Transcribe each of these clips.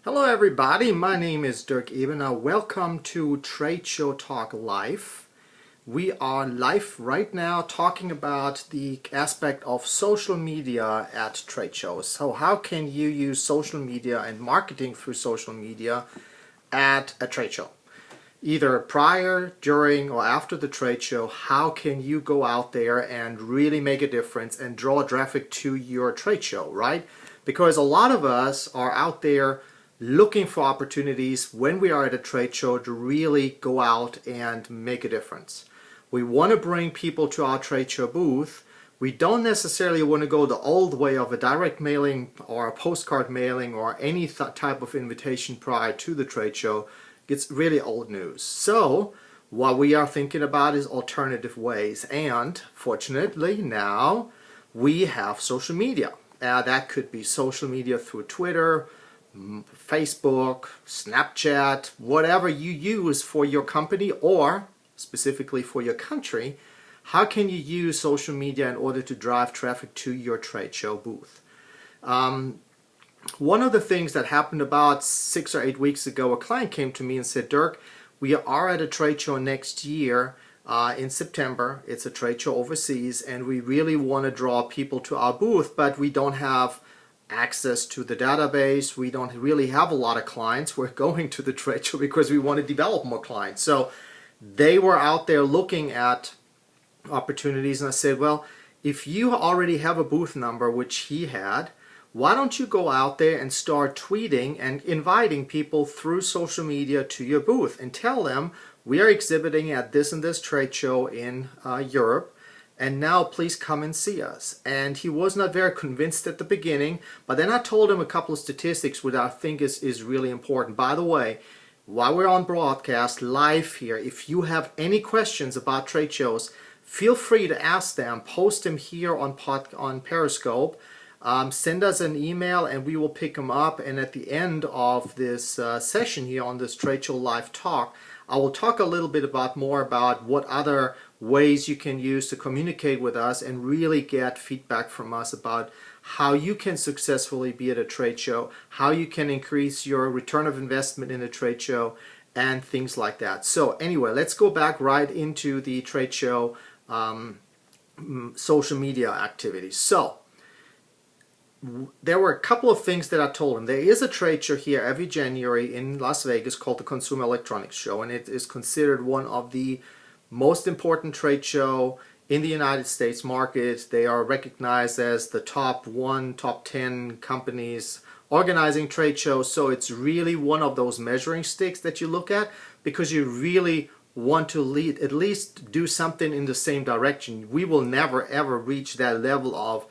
Hello everybody, my name is Dirk Eben. Welcome to Trade Show Talk Live. We are live right now talking about the aspect of social media at trade shows. So how can you use social media and marketing through social media at a trade show? Either prior, during, or after the trade show, how can you go out there and really make a difference and draw traffic to your trade show, right? Because a lot of us are out there looking for opportunities when we are at a trade show to really go out and make a difference. We want to bring people to our trade show booth. We don't necessarily want to go the old way of a direct mailing or a postcard mailing or any type of invitation prior to the trade show. It's really old news. So what we are thinking about is alternative ways, and fortunately now we have social media. That could be social media through Twitter, Facebook, Snapchat, whatever you use for your company or specifically for your country. How can you use social media in order to drive traffic to your trade show booth? One of the things that happened about 6 or 8 weeks ago, a client came to me and said, Dirk, we are at a trade show next year in September. It's a trade show overseas, and we really want to draw people to our booth, but we don't have access to the database. We don't really have a lot of clients. We're going to the trade show because we want to develop more clients. So they were out there looking at opportunities, and I said, well, if you already have a booth number, which he had, why don't you go out there and start tweeting and inviting people through social media to your booth and tell them we are exhibiting at this and this trade show in Europe, and now please come and see us. And he was not very convinced at the beginning, but then I told him a couple of statistics which I think is really important. By the way, while we're on broadcast live here, if you have any questions about trade shows, feel free to ask them. Post them here on Periscope. Send us an email and we will pick them up. And at the end of this session here on this Trade Show Live Talk, I will talk a little bit more about what other ways you can use to communicate with us and really get feedback from us about how you can successfully be at a trade show, how you can increase your return of investment in a trade show, and things like that. So anyway, let's go back right into the trade show social media activities. So there were a couple of things that I told him. There is a trade show here every January in Las Vegas called the Consumer Electronics Show, and it is considered one of the most important trade show in the United States market. They are recognized as the top 10 companies organizing trade shows, so it's really one of those measuring sticks that you look at because you really want to at least do something in the same direction. We will never ever reach that level of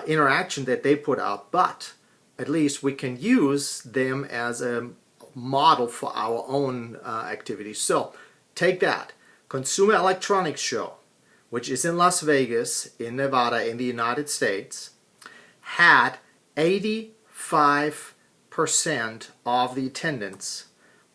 interaction that they put out, but at least we can use them as a model for our own activities. So take that Consumer Electronics Show, which is in Las Vegas in Nevada in the United States, had 85% of the attendance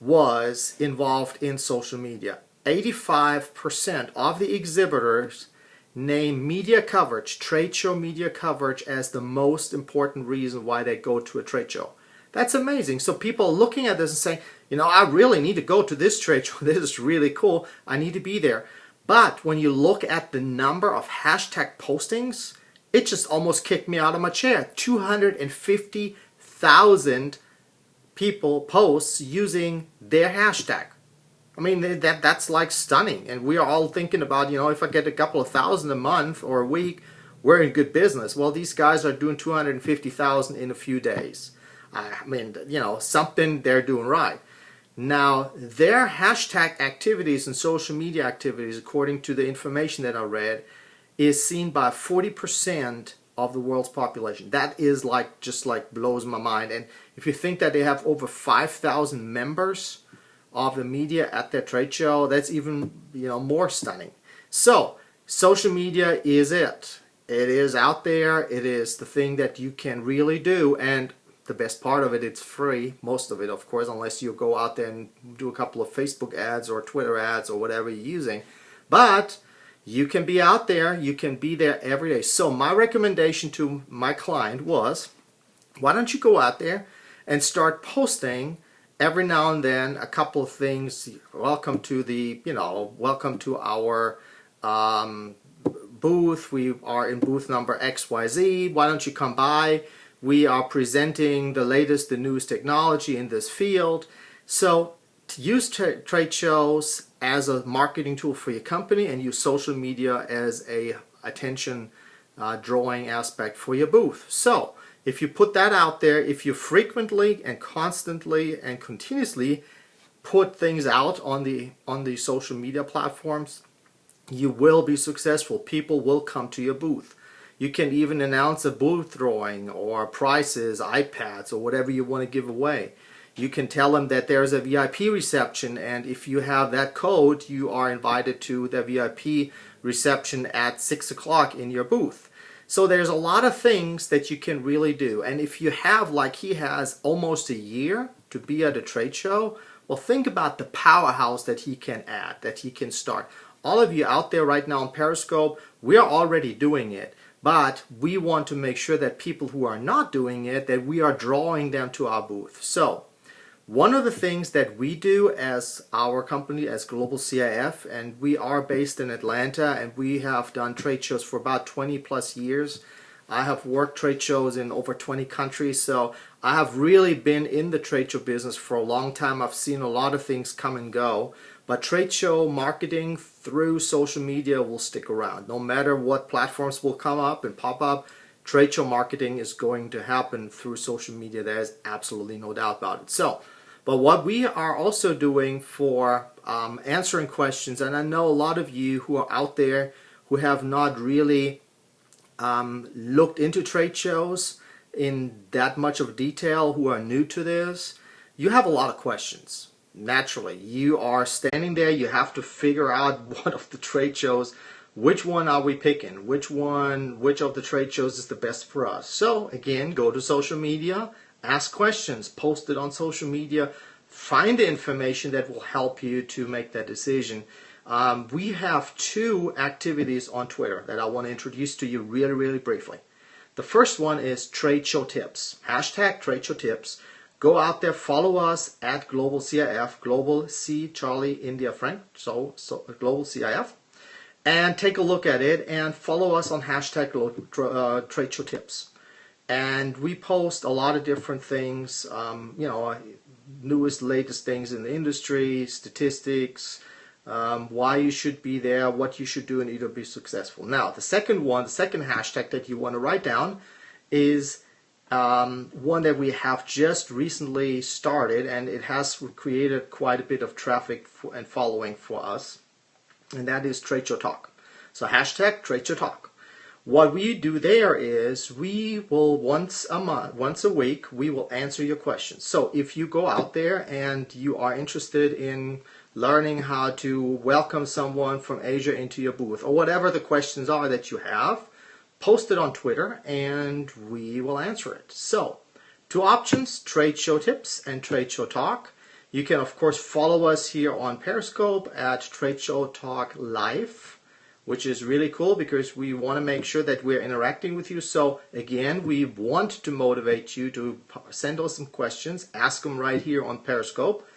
was involved in social media. 85% of the exhibitors name media coverage, trade show media coverage, as the most important reason why they go to a trade show. That's amazing. So people are looking at this and saying, you know, I really need to go to this trade show. This is really cool. I need to be there. But when you look at the number of hashtag postings, it just almost kicked me out of my chair. 250,000 people posts using their hashtag. I mean, that's like stunning. And we are all thinking about, you know, if I get a couple of thousand a month or a week, we're in good business. Well, these guys are doing 250,000 in a few days. I mean, you know, something they're doing right. Now, their hashtag activities and social media activities, according to the information that I read, is seen by 40% of the world's population. That is just blows my mind. And if you think that they have over 5,000 members of the media at their trade show, that's even, you know, more stunning. So social media is it. It is out there. It is the thing that you can really do, and the best part of it, it's free. Most of it, of course, unless you go out there and do a couple of Facebook ads or Twitter ads or whatever you're using. But you can be out there. You can be there every day. So my recommendation to my client was, why don't you go out there and start posting every now and then a couple of things. Welcome to welcome to our booth. We are in booth number XYZ. Why don't you come by? We are presenting the latest, the newest technology in this field. So use trade shows as a marketing tool for your company, and use social media as a attention drawing aspect for your booth. So if you put that out there, if you frequently and constantly and continuously put things out on the social media platforms, you will be successful. People will come to your booth. You can even announce a booth drawing or prices, iPads, or whatever you want to give away. You can tell them that there's a VIP reception, and if you have that code, you are invited to the VIP reception at 6 o'clock in your booth. So there's a lot of things that you can really do. And if you have, like he has, almost a year to be at a trade show, well, think about the powerhouse that he can add, that he can start. All of you out there right now on Periscope, we are already doing it. But we want to make sure that people who are not doing it, that we are drawing them to our booth. So one of the things that we do as our company, as Global CIF, and we are based in Atlanta, and we have done trade shows for about 20 plus years. I have worked trade shows in over 20 countries, so I have really been in the trade show business for a long time. I've seen a lot of things come and go, but trade show marketing through social media will stick around. No matter what platforms will come up and pop up, trade show marketing is going to happen through social media. There's absolutely no doubt about it. So, but what we are also doing for answering questions, and I know a lot of you who are out there who have not really looked into trade shows in that much of detail, who are new to this, you have a lot of questions. Naturally, you are standing there, you have to figure out what of the trade shows, which one are we picking, which of the trade shows is the best for us. So again, go to social media, ask questions, post it on social media, find the information that will help you to make that decision. We have two activities on Twitter that I want to introduce to you really, really briefly. The first one is Trade Show Tips, hashtag Trade Show Tips. Go out there, follow us at Global CIF, Global C Charlie India Frank, so Global CIF, and take a look at it and follow us on hashtag Trade Show Tips. And we post a lot of different things, newest, latest things in the industry, statistics, why you should be there, what you should do in order to be successful. Now, the second hashtag that you want to write down is one that we have just recently started, and it has created quite a bit of traffic and following for us, and that is Trade Show Talk. So hashtag Trade Show Talk. What we do there is we will once a week, we will answer your questions. So if you go out there and you are interested in learning how to welcome someone from Asia into your booth, or whatever the questions are that you have, post it on Twitter and we will answer it. So, two options, Trade Show Tips and Trade Show Talk. You can of course follow us here on Periscope at Trade Show Talk Live, which is really cool because we want to make sure that we're interacting with you. So again, we want to motivate you to send us some questions, ask them right here on Periscope.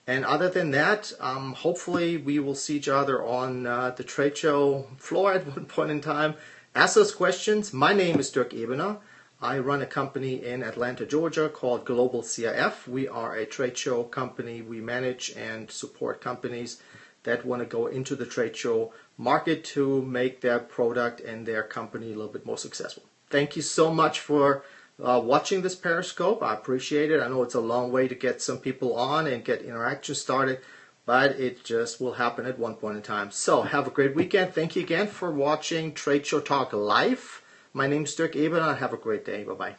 And other than that, hopefully we will see each other on the trade show floor at one point in time. Ask us questions. My name is Dirk Ebener. I run a company in Atlanta, Georgia called Global CIF. We are a trade show company. We manage and support companies that want to go into the trade show market to make their product and their company a little bit more successful. Thank you so much for watching this Periscope. I appreciate it. I know it's a long way to get some people on and get interaction started, but it just will happen at one point in time. So have a great weekend. Thank you again for watching Trade Show Talk Live. My name is Dirk Ebener. Have a great day. Bye-bye.